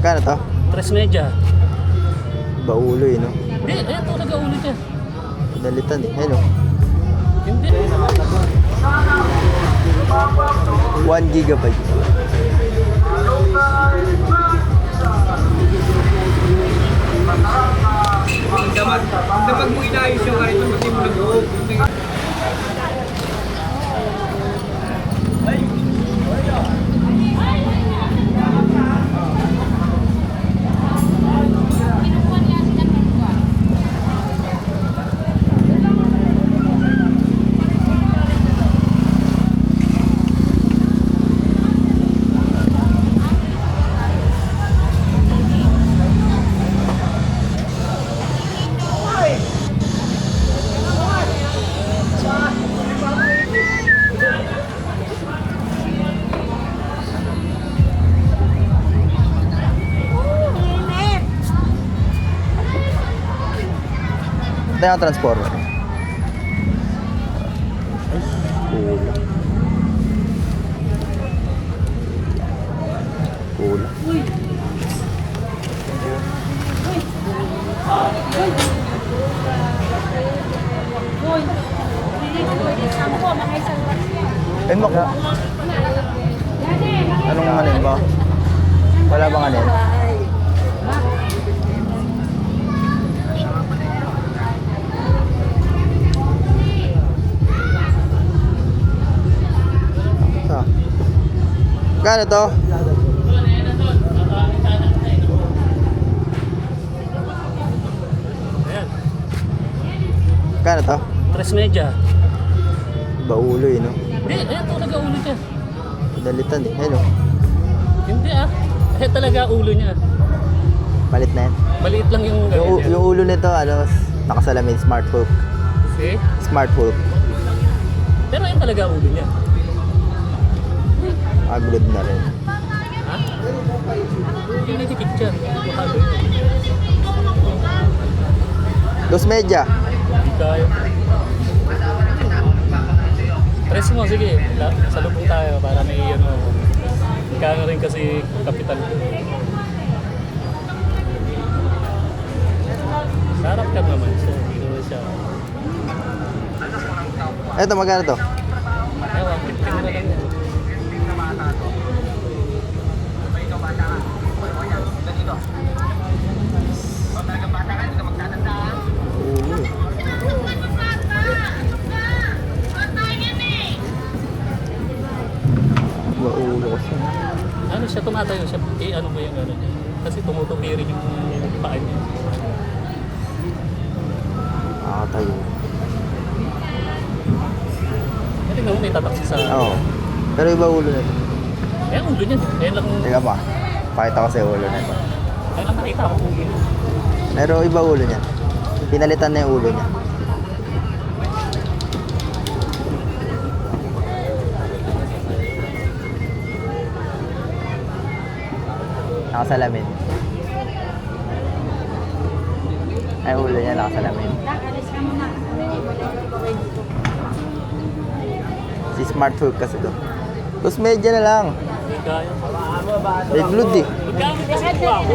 Kano to? 3 media. Baulo eh, no? Hindi, ayan talaga ulo niya. Dalitan eh. Hello. Hindi. 1 gigabyte. Kapag mo inayos yung ganito, pati mo nag-uog. Ito yung transformer. Ay, kulang. Kulang. Eh, maka. Anong manin ba? Wala bang anin? Kano to? Ayan. Kano to? 3 media. Baulo eh, no? Hindi, ayan talaga ulo niya. Dalitan eh. Hello. Hindi ayan talaga ulo niya. Palit na yan. Maliit lang yung Yung, ganyan. yung ulo nito, ano, nakasalamin, smart hook. See? Smart hook. Pero ayan talaga ulo niya. Aglod na rin. Ha? Yung nagpipicture. Mahalo yun. 2 media. Hindi kaya. Press mo, sige. Salubong tayo para may ano. Kano rin kasi kapital. Sarap ka naman siya. Hindi naman siya. Eto, magkano to? Ewan, 15 na lang yan. Ulo eh. Baulo kasi. Ano siya, tumatayo siya. Ano mo yung ano niya. Kasi tumutupi rin yung paa niya. Nakatayo. Tingnan mo, may tatak sa... Oo. Pero iba ulo nito. Eh, ulo niya. Kaya lang... Teka pa. Pakita ko sa ulo nito. Kaya lang nakita ko ulo niya. Pero iba ulo niya. Pinalitan na yung ulo niya. Nakasalamin. Ay, ulo niya nakasalamin. Si smart hook kasi to. Tapos medya na lang. Hindi kaya. May glued eh. Magkano kasi ito ako?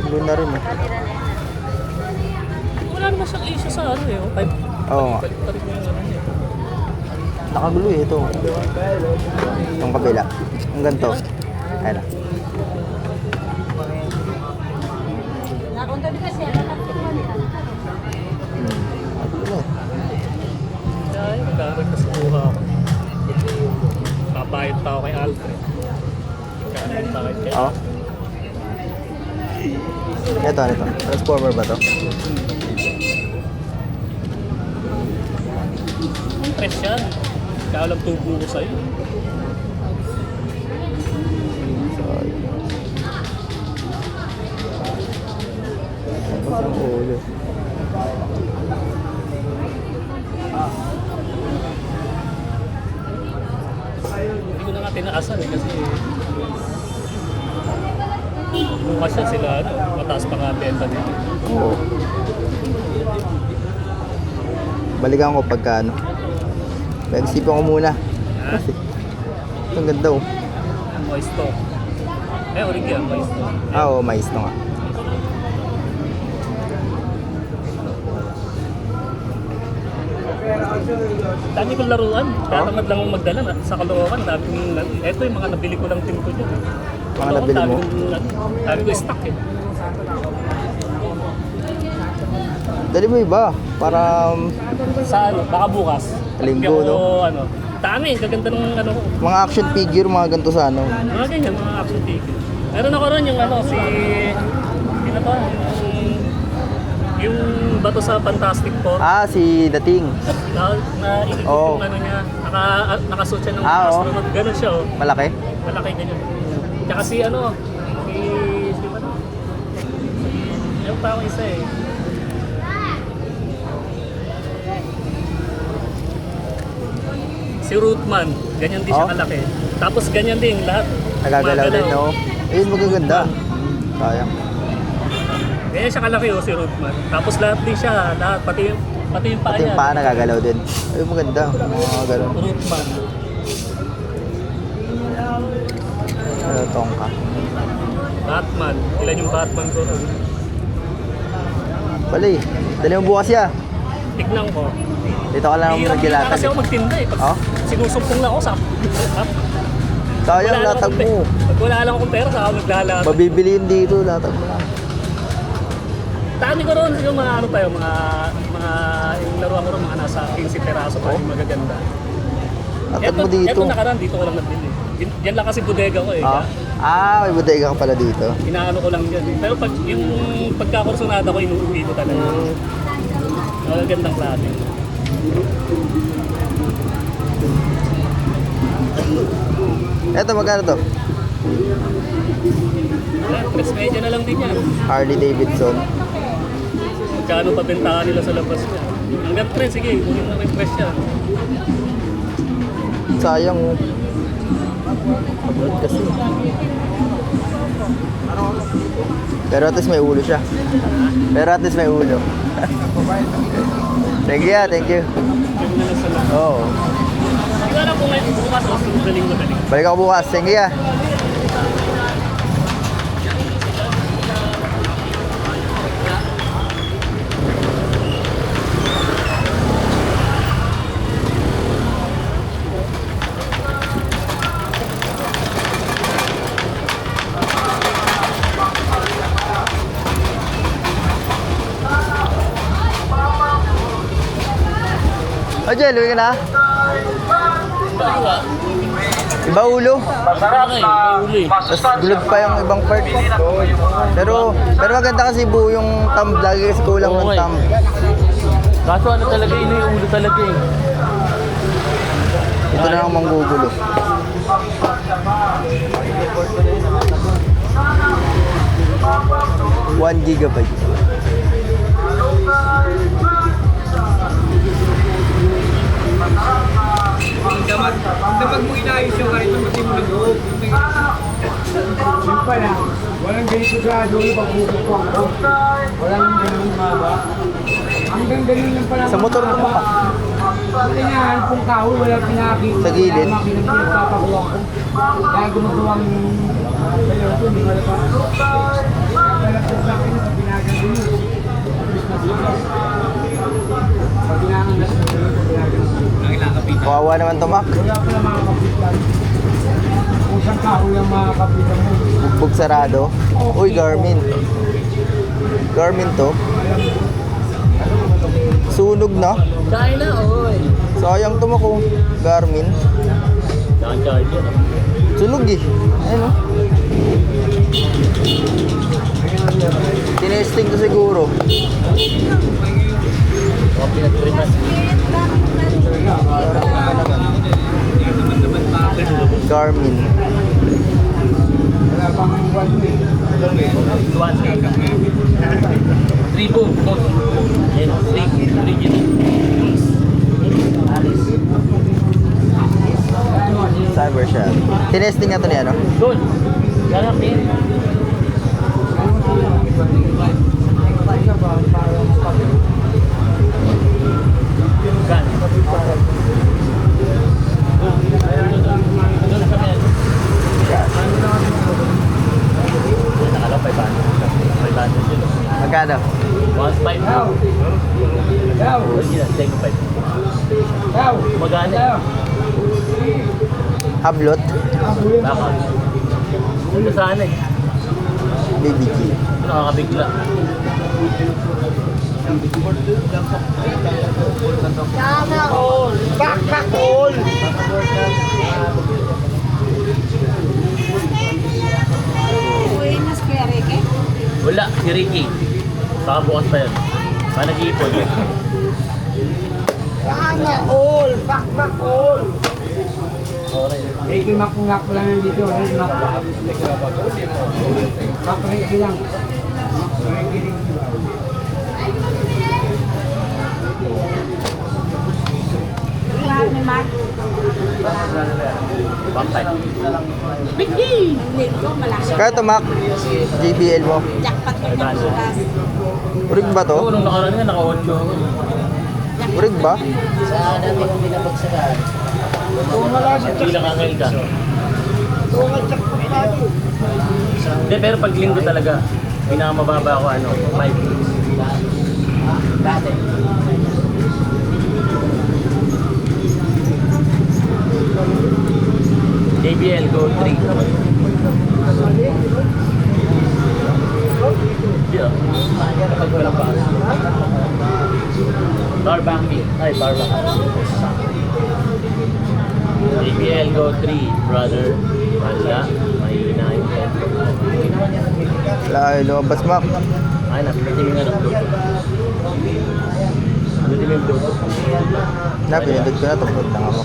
Glued na rin eh. Wala naman siyang issue sa ano eh. Oo nga. Balik-balik mo yung ano niya. Nakagulo eh ito. Yung kabila. Ang ganito. Ayan na. Nakagulo eh. Kaya magkano kasi kuha ako. Pabayad pa ako kay Alfred. Magkano pa kay Oo. Ito. Transformer ba to? Ang press yan. Kaya lang tubo ko sa'yo. Sorry. Ang ulo. Hindi ko na nga tinaasan eh kasi bukas siya sila ano, mataas pa nga benta nito. Oo. Balikan ko pagka ano. Pag-isipan ko muna. Ha? Kasi ang ganda oh. Moisto. Eh, ulit yan. Mais to. Ah, oo, mais to nga. Dami kong laruan. Tatamad lang akong magdala na. Sa Caloocan, dami kong... Ito yung mga nabili ko lang din ko dyan. Mga nabili mo? Dami ko stock eh. Dali mo iba, para Sa ano, baka bukas. Linggo, Hindi ako, no? Ano, dami, kaganda ng ano ko. mga action figure, mga ganito sa ano. Mga ganyan, mga action figure. Meron ako ron yung ano, sino to? Yung bato sa Fantastic Four. Ah, si Dating. Na ikikip Oo. yung ano niya, nakasuot siya ng Ah, oo. astronaut. Ganun siya oh. Malaki? Malaki ganyan. Tsaka si ano, si ano? Yung pa akong isa eh. Si Rootman, ganyan din siya Oh. kalaki. Tapos ganyan din lahat. Nagagalaw din, no? Ayun, magaganda. Sayang. Ganyan siya kalaki oh, si Rootman. Tapos lahat din siya, lahat, pati yung paa Pati yung niya. paa nagagalaw din. Ayun, maganda. Mga ganun. Rootman. Ano, tongka. Batman. Ilan yung Batman ko? Bali, dali mo bukas ya. Tignan ko. Dito ka lang Hirap magkilatag. kasi ako magtinda eh. Pag Oh? sinusumpong lang ako sa... Sayang, Wala lang latag akong mo. Pag wala lang akong pera, saka maglalatag. Mabibiliin dito, latag mo lang. Dami ko ron yung mga ano tayo, mga yung laruan ko ron, mga nasa 15 peraso pa yung magaganda. Latag mo dito. Eto nakaraan, dito ko lang nabili. Yan lang kasi bodega ko eh. Ah, may bodega ka pala dito. Inaano ko lang dyan eh. Pero pag yung pagkakursunada ko, inuuwi ko talaga. Magagandang klase. Eto, magkano to? Press media na lang din yan. Harley Davidson. Magkano pa bentahan nila sa labas ko. Hanggang press, sige, kunin na rin press yan. Sayang, oh. Abot kasi. Pero at least may ulo siya. Pero at least may ulo. Thank you, thank you. Yung na lang sa labas. Oo. Hindi ko alam kung ngayon bukas o madaling. Balik ako bukas. Thank you. Oh, Jel, uwi ka na? Iba ulo. Tapos gulod pa yung ibang part. Pero maganda kasi buo yung thumb. Lagi kasi kulang ng thumb. Kaso ano talaga, ino yung ulo talaga eh. Ito na ang manggugulo. One gigabyte. Dapat mo inayos yung kahit naman mo nag-uog. Yung pala, walang ganito sa dulo pag bubukong ko. Walang ganun maba. Hanggang ganun lang pala. Sa motor mo pa. Wala niya, kung kahoy, walang pinakita. Sa gilid? Wala makinang pinagpapakuha ko. Kaya gumagawang kaya ito, hindi wala pa. Kaya ito sa akin, sa pinagano yun. Pag pinanganas mo ito, pinagano. Kawawa naman to, Mac. Wala pala mga kapitan. Kung saan kahoy ang mga kapitan mo. Bugbog sarado. Uy, Garmin. Garmin to. Sunog na. Kain na, oy. Sayang to, Mac, oh. Garmin. Naka-charger. Sunog eh. Ayun, oh. Tinesting to siguro. O, pinag-tripas. Garmin. Wala pang one day. Tribo, boss. Yan, original. Cyber siya. Tinesting nga to niya, no? Good. Galapin. Gan. Take 5. Yaw! Magana. Yaw! Hablot. Baka. Ito sana eh. BBG. Nakakabigla. Buenas, Kuya Ricky. Wala, si Ricky. Baka bukas pa yun. Baka nag-iipon. Sana all! Back all! Eh, kumak-kumak ko lang dito. Makriki lang. Wala ni Mark. Bakit? Hindi ko malaki. Kaya to, Mac. JBL mo. Jackpot ko na bukas. Urig ba to? Oo, nung nakaraan nga, naka-8. Urig ba? Hindi lang angel ka. Hindi, pero pag linggo talaga, pinakamababa ako, 5. Dati. JBL Gold 3. Yeah. Kapag walang pa. Power banking. Ay, power banking. JBL Gold 3, brother. Wala. May hinahin ko. Wala kayo lumabas, Mac. Ay, napilitin yung anak Bluetooth. Napilitin yung Bluetooth. Pinindot ko na. Tupot lang ako.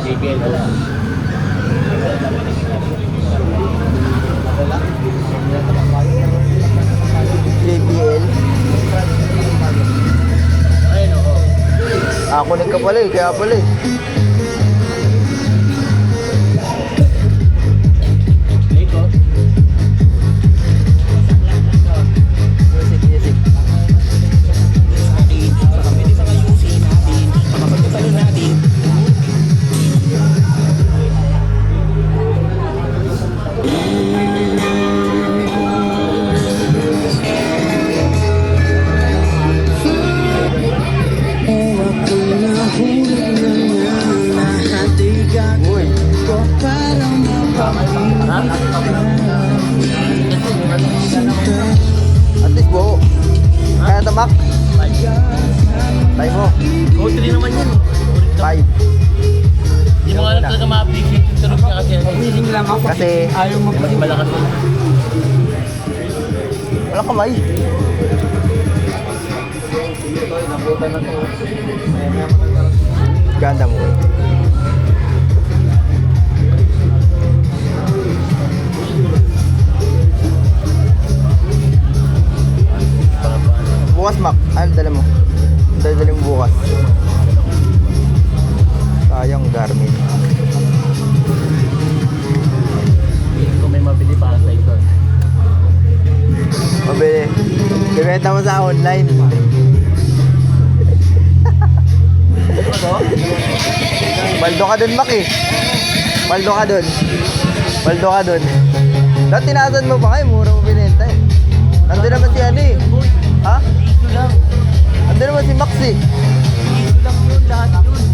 JBL wala. JBL. Ayun ako. Kunig ka pala eh. Kaya pala eh. Ito. Music, music. Uy. At least buo. Kaya to, Mac. Tayo mo. Gold 3 naman yan. 5. Hindi mo nga talaga ma-appreciate yung tunog niya kasi Hindi lang ako. Kasi Ayaw mo mas malakas yun. walang kamay. Ganda mo eh. Bukas, Mac. Ano dala mo? Dala mo bukas. Sayang Garmin. Kung may mabili para sa ito. Mabili. Ibenta mo sa online. Baldo ka dun, Mac eh. Baldo ka dun. Baldo ka dun. Dahil tinasan mo pa kayo, mura mo binenta eh. Nandun naman si ano eh. Ha? Ito lang. Nandun naman si Max eh. Ito lang yun lahat yun.